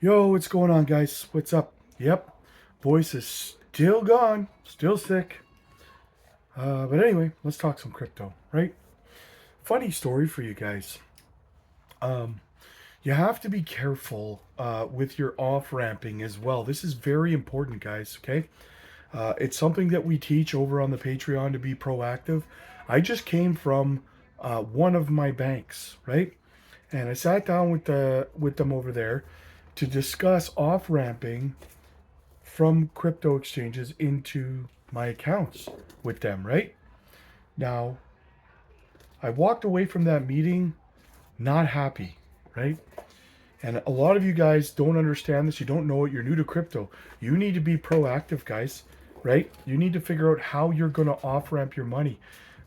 Yo, what's going on, guys? What's up? Yep, voice is still gone, still sick. But anyway, let's talk some crypto, right? Funny story for you guys. Um, you have to be careful with your off ramping as well. This is very important, guys, okay? It's something that we teach over on the Patreon to be proactive. I just came from one of my banks, right? And I sat down with them over there to discuss off ramping from crypto exchanges into my accounts with them, right? Now, I walked away from that meeting not happy, right? And a lot of you guys don't understand this. You don't know it. You're new to crypto. You need to be proactive, guys, right? You need to figure out how you're going to off ramp your money.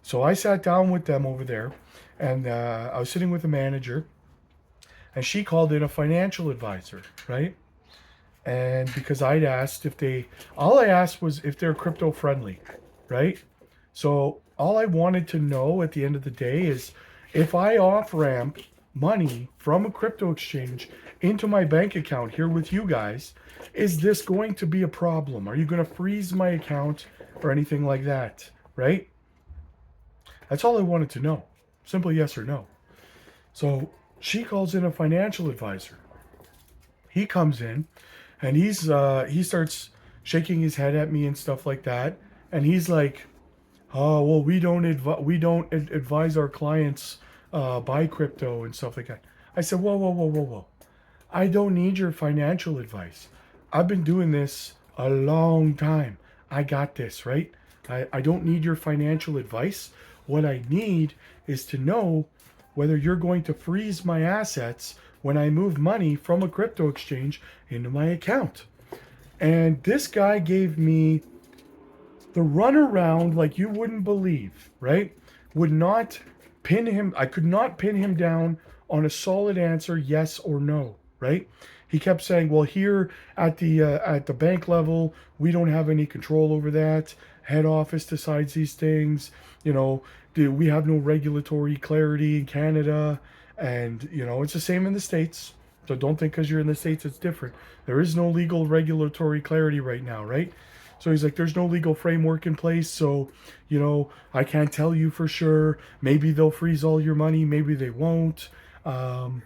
So I sat down with them over there and I was sitting with a manager and she called in a financial advisor, right? And because I'd asked if they, all I asked was if they're crypto friendly, right? So all I wanted to know at the end of the day is if I off ramp money from a crypto exchange into my bank account here with you guys, is this going to be a problem? Are you going to freeze my account or anything like that, right? That's all I wanted to know. Simple yes or no. So she calls in a financial advisor. He comes in and he starts shaking his head at me and stuff like that. And he's like, "Oh well, we don't advise our clients buy crypto and stuff like that." I said, "Whoa, whoa, whoa, whoa, whoa! I don't need your financial advice. I've been doing this a long time. I got this, right? I don't need your financial advice. What I need is to know whether you're going to freeze my assets when I move money from a crypto exchange into my account." And this guy gave me the runaround like you wouldn't believe, right? Would not pin him, I could not pin him down on a solid answer, yes or no, right? He kept saying, "Well, here at the bank level, we don't have any control over that. Head office decides these things. You know, we have no regulatory clarity in Canada, and it's the same in the States. So don't think because you're in the States it's different. There is no legal regulatory clarity right now, right?" So he's like, "There's no legal framework in place, so I can't tell you for sure. Maybe they'll freeze all your money, maybe they won't. Um,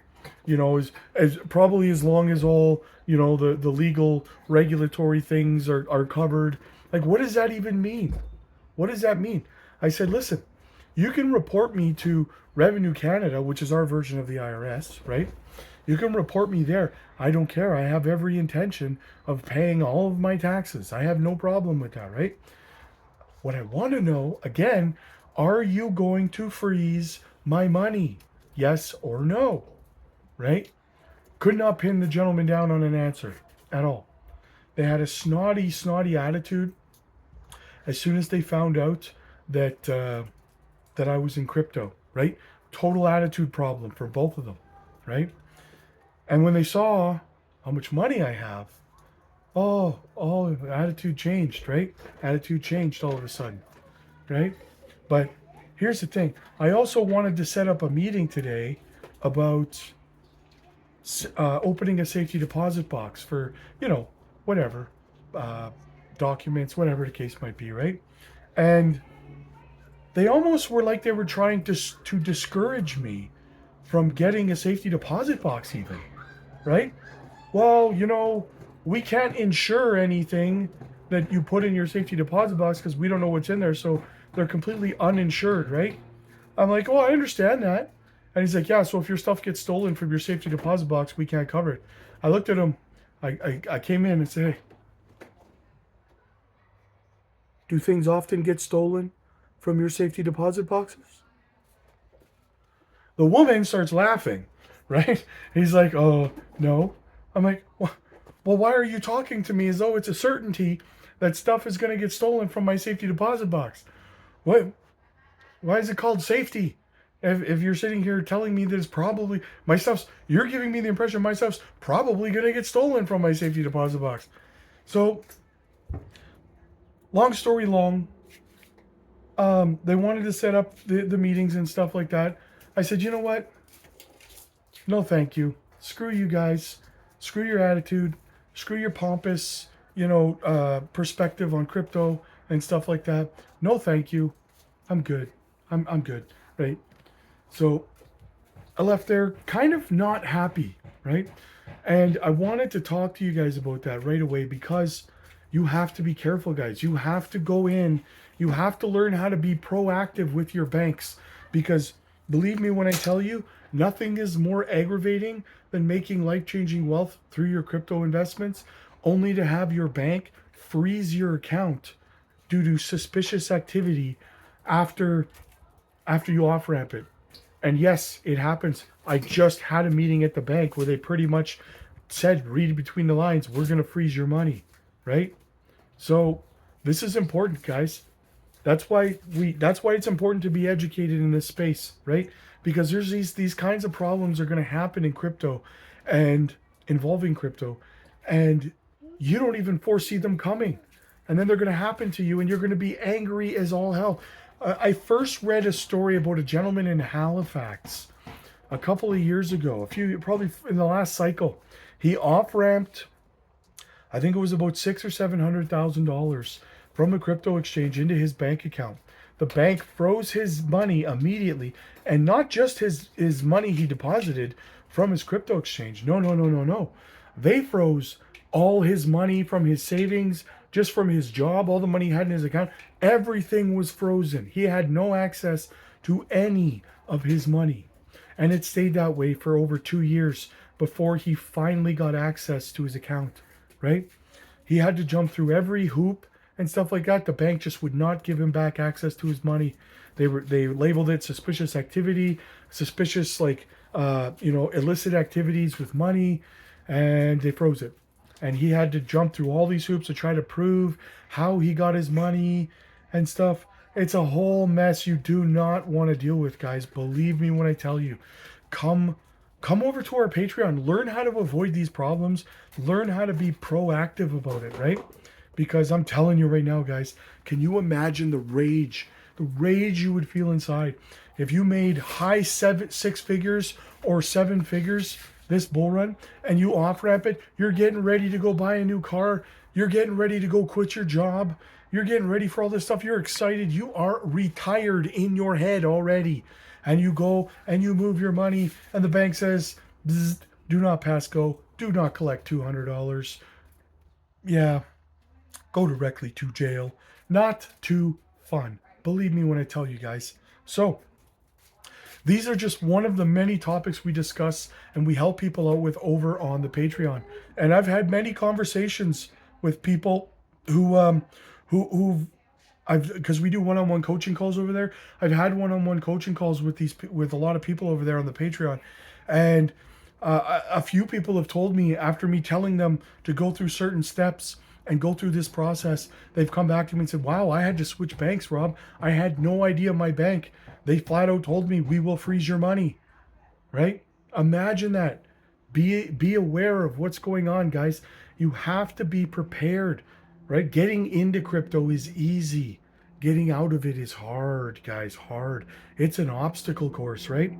as probably as long as all the legal regulatory things are covered." Like, what does that even mean? What does that mean? I said, "Listen, you can report me to Revenue Canada, which is our version of the IRS, right? You can report me there. I don't care. I have every intention of paying all of my taxes. I have no problem with that, right? What I want to know, again, are you going to freeze my money? Yes or no, right?" Could not pin the gentleman down on an answer at all. They had a snotty attitude as soon as they found out that I was in crypto, right? Total attitude problem for both of them, right? And when they saw how much money I have, attitude changed, right? Attitude changed all of a sudden, right? But here's the thing. I also wanted to set up a meeting today about opening a safety deposit box for, whatever, uh, documents, whatever the case might be, right? And they almost were like they were trying to discourage me from getting a safety deposit box even, right? "Well, we can't insure anything that you put in your safety deposit box because we don't know what's in there, so they're completely uninsured," right? I'm like, "Oh, I understand that." And he's like, "Yeah, so if your stuff gets stolen from your safety deposit box, we can't cover it." I looked at him. I came in and said, "Hey, do things often get stolen from your safety deposit boxes?" The woman starts laughing, right? He's like, "Oh, no." I'm like, "Well, why are you talking to me as though it's a certainty that stuff is going to get stolen from my safety deposit box? What? Why is it called safety? If you're sitting here telling me that it's probably my stuff's, you're giving me the impression my stuff's probably going to get stolen from my safety deposit box." So, long story long, they wanted to set up the meetings and stuff like that. I said, "You know what? No, thank you. Screw you guys. Screw your attitude. Screw your pompous, perspective on crypto and stuff like that. No, thank you. I'm good. I'm good. Right. So I left there kind of not happy. Right. And I wanted to talk to you guys about that right away because you have to be careful, guys. You have to go in. You have to learn how to be proactive with your banks because believe me when I tell you, nothing is more aggravating than making life-changing wealth through your crypto investments only to have your bank freeze your account due to suspicious activity after you off ramp it. And yes, it happens. I just had a meeting at the bank where they pretty much said, read between the lines, we're going to freeze your money, right? So this is important, guys. That's why it's important to be educated in this space, right? Because there's these kinds of problems are going to happen in crypto and involving crypto, and you don't even foresee them coming. And then they're going to happen to you and you're going to be angry as all hell. I first read a story about a gentleman in Halifax a couple of years ago, probably in the last cycle. He off ramped, I think it was about $600,000 or $700,000 from a crypto exchange into his bank account. The bank froze his money immediately, and not just his money he deposited from his crypto exchange. No, no, no, no, no. They froze all his money from his savings, just from his job, all the money he had in his account. Everything was frozen. He had no access to any of his money. And it stayed that way for over 2 years before he finally got access to his account, right? He had to jump through every hoop and stuff like that. The bank just would not give him back access to his money. They labeled it suspicious activity, suspicious illicit activities with money, and they froze it. And he had to jump through all these hoops to try to prove how he got his money and stuff. It's a whole mess you do not want to deal with, guys. Believe me when I tell you. Come over to our Patreon. Learn how to avoid these problems. Learn how to be proactive about it, right? Because I'm telling you right now, guys, can you imagine the rage you would feel inside if you made high six figures or 7 figures this bull run and you off ramp it? You're getting ready to go buy a new car. You're getting ready to go quit your job. You're getting ready for all this stuff. You're excited. You are retired in your head already. And you go and you move your money and the bank says, do not pass go. Do not collect $200. Yeah, go directly to jail. Not too fun. Believe me when I tell you, guys. So, these are just one of the many topics we discuss and we help people out with over on the Patreon. And I've had many conversations with people because we do one-on-one coaching calls over there. I've had one-on-one coaching calls with a lot of people over there on the Patreon, and a few people have told me after me telling them to go through certain steps and go through this process, they've come back to me and said, wow, I had to switch banks, Rob. I had no idea my bank. They flat out told me, we will freeze your money, right? Imagine that. Be aware of what's going on, guys. You have to be prepared, right? Getting into crypto is easy. Getting out of it is hard, guys, hard. It's an obstacle course, right?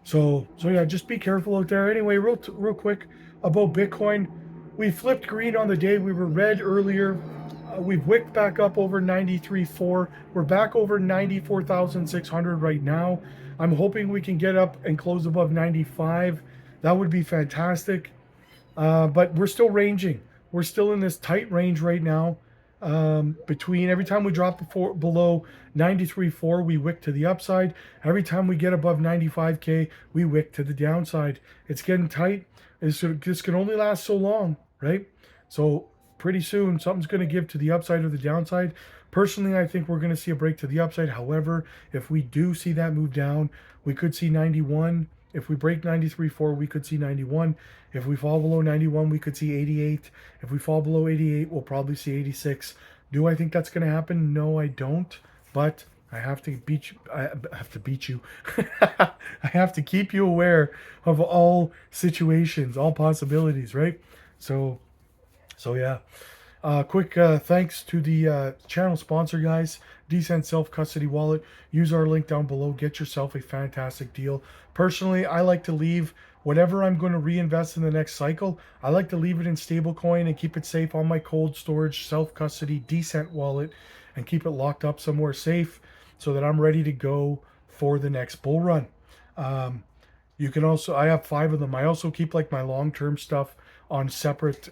So yeah, just be careful out there. Anyway, real quick about Bitcoin. We flipped green on the day. We were red earlier. We've wicked back up over 93.4. We're back over 94,600 right now. I'm hoping we can get up and close above 95. That would be fantastic. But we're still ranging. We're still in this tight range right now. Between every time we drop below 93.4, we wick to the upside. Every time we get above 95K, we wick to the downside. It's getting tight. This can only last so long, right? So pretty soon, something's going to give to the upside or the downside. Personally, I think we're going to see a break to the upside. However, if we do see that move down, we could see 91. If we break 93.4, we could see 91. If we fall below 91, we could see 88. If we fall below 88, we'll probably see 86. Do I think that's going to happen? No, I don't. But I have to beat you. I have to beat you. I have to keep you aware of all situations, all possibilities, right? So yeah. Quick thanks to the channel sponsor, guys. Descent Self-Custody Wallet. Use our link down below. Get yourself a fantastic deal. Personally, I like to leave Whatever I'm going to reinvest in the next cycle, I like to leave it in stablecoin and keep it safe on my cold storage, self custody, decent wallet, and keep it locked up somewhere safe so that I'm ready to go for the next bull run. You can also, I have 5 of them. I also keep like my long-term stuff on separate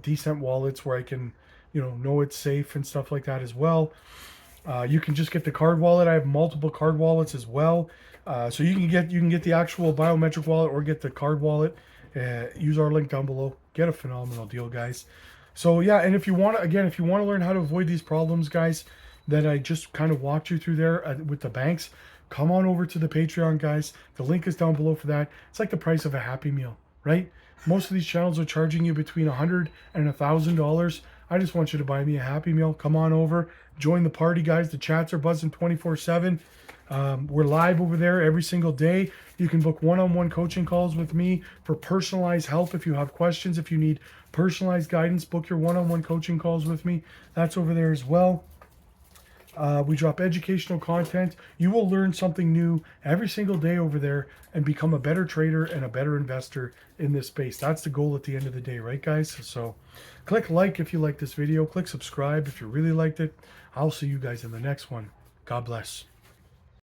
decent wallets where I can, know it's safe and stuff like that as well. You can just get the card wallet. I have multiple card wallets as well. So you can get the actual biometric wallet or get the card wallet. Use our link down below. Get a phenomenal deal, guys. So yeah, and if you want to, again, if you want to learn how to avoid these problems, guys, that I just kind of walked you through there with the banks, come on over to the Patreon, guys. The link is down below for that. It's like the price of a Happy Meal, right? Most of these channels are charging you between $100 and $1,000. I just want you to buy me a Happy Meal. Come on over, join the party, guys. The chats are buzzing 24/7. We're live over there every single day. You can book one-on-one coaching calls with me for personalized help. If you have questions, if you need personalized guidance, book your one-on-one coaching calls with me. That's over there as well. We drop educational content. You will learn something new every single day over there and become a better trader and a better investor in this space. That's the goal at the end of the day, right, guys? So click like if you like this video. Click subscribe if you really liked it. I'll see you guys in the next one. God bless.